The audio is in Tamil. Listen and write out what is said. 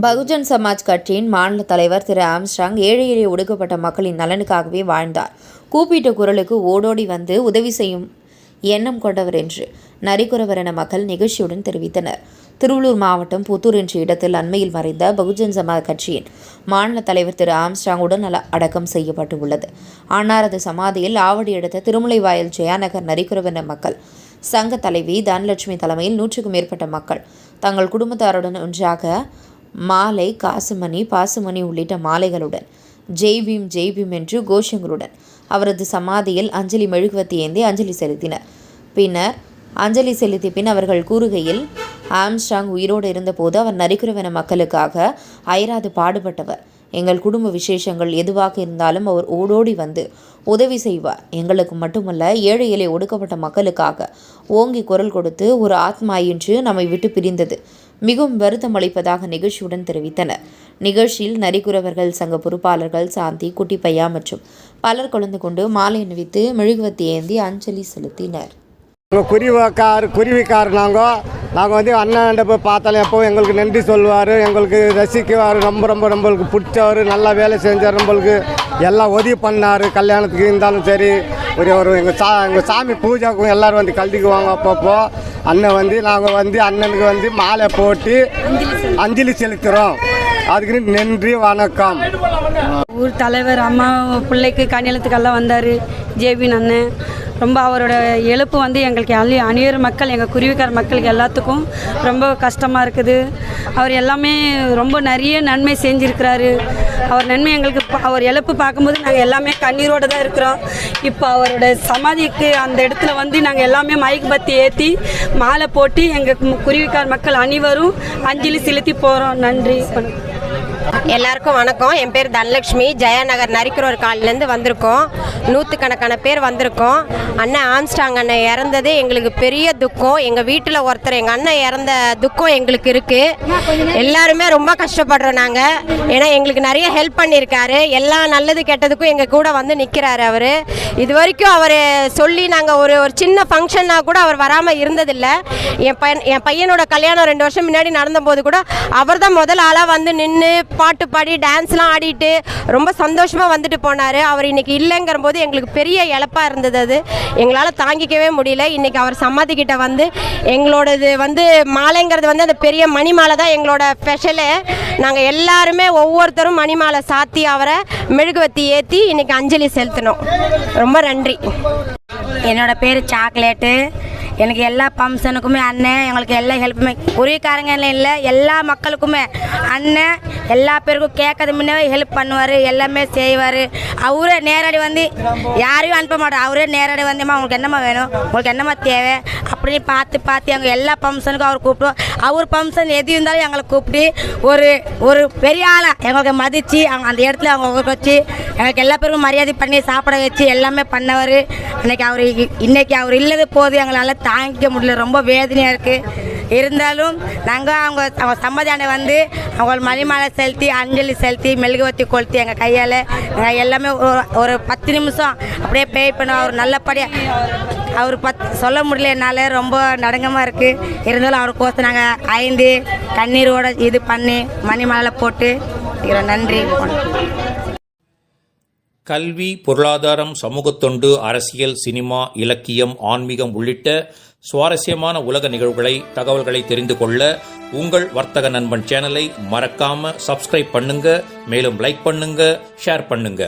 பகுஜன் சமாஜ் கட்சியின் மாநில தலைவர் திரு ஆம்ஸ்ட்ராங் ஏழை எளிய ஒடுக்கப்பட்ட மக்களின் நலனுக்காகவே வாழ்ந்தார். கூப்பிட்ட குரலுக்கு ஓடோடி வந்து உதவி செய்யும் எண்ணம் கொண்டவர் என்று நரிக்குறவர் மக்கள் நிகழ்ச்சியுடன் தெரிவித்தனர். திருவள்ளூர் மாவட்டம் புத்தூர் என்ற இடத்தில் அண்மையில் மறைந்த பகுஜன் சமாஜ் கட்சியின் மாநில தலைவர் திரு ஆம்ஸ்ட்ராங் உடல் அடக்கம் செய்யப்பட்டு உள்ளது. அன்னாரது சமாதியில் ஆவடி அடுத்த திருமலைவாயல் ஜெயாநகர் நரிக்குறவர் மக்கள் சங்க தலைவி தனலட்சுமி தலைமையில் 100க்கும் மேற்பட்ட மக்கள் தங்கள் குடும்பத்தாருடன் ஒன்றாக மாலை, காசுமணி, பாசுமணி உள்ளிட்ட மாலைகளுடன் ஜெய் பீம் என்று கோஷங்களுடன் அவரது சமாதியில் அஞ்சலி மெழுகுவத்தி ஏந்தி அஞ்சலி செலுத்தினர். பின்னர் அஞ்சலி செலுத்திய பின் அவர்கள் கூறுகையில், ஆம்ஸ்ட்ராங் உயிரோடு இருந்தபோது அவர் நரிக்குறவன மக்களுக்காக அயராது பாடுபட்டவர். எங்கள் குடும்ப விசேஷங்கள் எதுவாக இருந்தாலும் அவர் ஓடோடி வந்து உதவி செய்வார். எங்களுக்கு மட்டுமல்ல, ஏழை எளிய ஒடுக்கப்பட்ட மக்களுக்காக ஓங்கி குரல் கொடுத்து ஒரு ஆத்மா இன்று நம்மை விட்டு பிரிந்தது மிகவும் வருத்தம் அளிப்பதாக நிகழ்ச்சியுடன் தெரிவித்தனர். நிகழ்ச்சியில் நரிக்குறவர்கள் சங்க பொறுப்பாளர்கள் சாந்தி, குட்டிப்பையா மற்றும் பலர் கலந்து கொண்டு மாலை அணிவித்து மெழுகுவத்தி ஏந்தி அஞ்சலி செலுத்தினர். குருவிக்கார் நாங்கள் வந்து அண்ணன் போய் பார்த்தாலும் எப்போ எங்களுக்கு நன்றி சொல்லுவார், எங்களுக்கு ரசிக்குவார், ரொம்ப நம்மளுக்கு பிடிச்சவர், நல்லா வேலை செஞ்சார், நம்மளுக்கு எல்லாம் உதவி பண்ணார். கல்யாணத்துக்கு இருந்தாலும் சரி, எங்கள் சாமி பூஜாவுக்கும் எல்லோரும் வந்து கலந்துக்குவாங்க. அப்பப்போ அண்ணன் வந்து நாங்கள் வந்து அண்ணனுக்கு வந்து மாலை போட்டு அஞ்சலி செலுத்துகிறோம். அதுக்கு நன்றி, வணக்கம். ஊர் தலைவர் அம்மா பிள்ளைக்கு கல்யாணத்துக்கெல்லாம் வந்தார் ஜேபின் அண்ணன். ரொம்ப அவரோட இழப்பு வந்து எங்களுக்கு அணியர் மக்கள், எங்கள் குருவிக்கார மக்களுக்கு எல்லாத்துக்கும் ரொம்ப கஷ்டமாக இருக்குது. அவர் எல்லாமே ரொம்ப நிறைய நன்மை செஞ்சுருக்கிறாரு. அவர் நன்மை எங்களுக்கு அவர் இழப்பு பார்க்கும்போது நாங்கள் எல்லாமே கண்ணீரோடு தான் இருக்கிறோம். இப்போ அவரோட சமாதிக்கு அந்த இடத்துல வந்து நாங்கள் எல்லாமே மைக் பத்தி ஏற்றி மாலை போட்டு எங்கள் குருவிக்கார மக்கள் அனைவரும் அஞ்சலி செலுத்தி போகிறோம். நன்றி. எல்லாருக்கும் வணக்கம். என் பேர் தனலட்சுமி. ஜெயாநகர் நரிக்குறவர் காலிலேருந்து வந்திருக்கோம். 100கணக்கான பேர் வந்திருக்கோம். அண்ணன் ஆம்ஸ்ட்ராங் அண்ணன் இறந்தது எங்களுக்கு பெரிய துக்கம். எங்கள் வீட்டில் ஒருத்தர் எங்கள் அண்ணன் இறந்த துக்கம் எங்களுக்கு இருக்குது. எல்லாருமே ரொம்ப கஷ்டப்படுறோம் நாங்கள். ஏன்னா எங்களுக்கு நிறைய ஹெல்ப் பண்ணியிருக்காரு. எல்லா நல்லது கெட்டதுக்கும் எங்கள் கூட வந்து நிற்கிறாரு அவர். இது வரைக்கும் அவர் சொல்லி நாங்கள் ஒரு சின்ன ஃபங்க்ஷன்னா கூட அவர் வராமல் இருந்ததில்லை. என் பையனோட கல்யாணம் 2 வருஷம் முன்னாடி நடந்தபோது கூட அவர் தான் முதல் ஆளாக வந்து நின்று பாட்டு பாடி டான்ஸ்லாம் ஆடிட்டு ரொம்ப சந்தோஷமாக வந்துட்டு போனார். அவர் இன்றைக்கி இல்லைங்கிற போது எங்களுக்கு பெரிய இழப்பாக இருந்தது. அது எங்களால் தாங்கிக்கவே முடியல. இன்றைக்கி அவர் சமாதிக்கிட்ட வந்து எங்களோடது வந்து மாலைங்கிறது வந்து அந்த பெரிய மணி மாலை தான் எங்களோட ஸ்பெஷலு. நாங்கள் எல்லாருமே ஒவ்வொருத்தரும் மணி மாலை சாத்தி அவரை மெழுகுவத்தி ஏற்றி இன்றைக்கி அஞ்சலி செலுத்தினோம். ரொம்ப நன்றி. என்னோட பேர் சாக்லேட்டு. எனக்கு எல்லா ஃபங்க்ஷனுக்குமே அண்ணன் எங்களுக்கு எல்லா ஹெல்ப்புமே, குருவிக்காரங்க இல்லை எல்லா மக்களுக்குமே அண்ணன் எல்லா பேருக்கும் கேட்கறது முன்னே ஹெல்ப் பண்ணுவார், எல்லாமே செய்வார். அவரே நேரடி வந்து யாரையும் அனுப்ப மாட்டார். அவரே நேரடி வந்தேம்மா உங்களுக்கு என்னம்மா வேணும், உங்களுக்கு என்னம்மா தேவை அப்படின்னு பார்த்து எங்கள் எல்லா ஃபங்க்ஷனுக்கும் அவர் கூப்பிடுவோம். அவர் ஃபங்க்ஷன் எது இருந்தாலும் எங்களை கூப்பிட்டு ஒரு பெரிய ஆளாக எங்களுக்கு மதித்து அந்த இடத்துல அவங்க வச்சு எங்களுக்கு எல்லா பேருக்கும் மரியாதை பண்ணி சாப்பிட வச்சு எல்லாமே பண்ணவர். இன்னைக்கு அவர் இல்லது போது எங்களால் தாங்கிக்க முடியல. ரொம்ப வேதனையாக இருக்குது. இருந்தாலும் நாங்கள் அவங்க சம்மதியானை வந்து அவங்க மணிமாலை செலுத்தி அஞ்சலி செலுத்தி மெழுகுவத்தி கொளுத்தி எங்கள் கையால் எல்லாமே ஒரு 10 நிமிஷம் அப்படியே பே பண்ணுவோம். அவர் நல்லபடியாக அவர் சொல்ல முடியல, என்னால் ரொம்ப நடங்கமாக இருக்குது. இருந்தாலும் அவருக்கோசம் நாங்கள் 5 கண்ணீரோடு இது பண்ணி மணிமாலை போட்டு நன்றி. கல்வி, பொருளாதாரம், சமூகத்தொண்டு, அரசியல், சினிமா, இலக்கியம், ஆன்மீகம் உள்ளிட்ட சுவாரஸ்யமான உலக நிகழ்வுகளை, தகவல்களை தெரிந்து கொள்ள உங்கள் வர்த்தக நண்பன் சேனலை மறக்காம சப்ஸ்கிரைப் பண்ணுங்க. மேலும் லைக் பண்ணுங்க, ஷேர் பண்ணுங்க.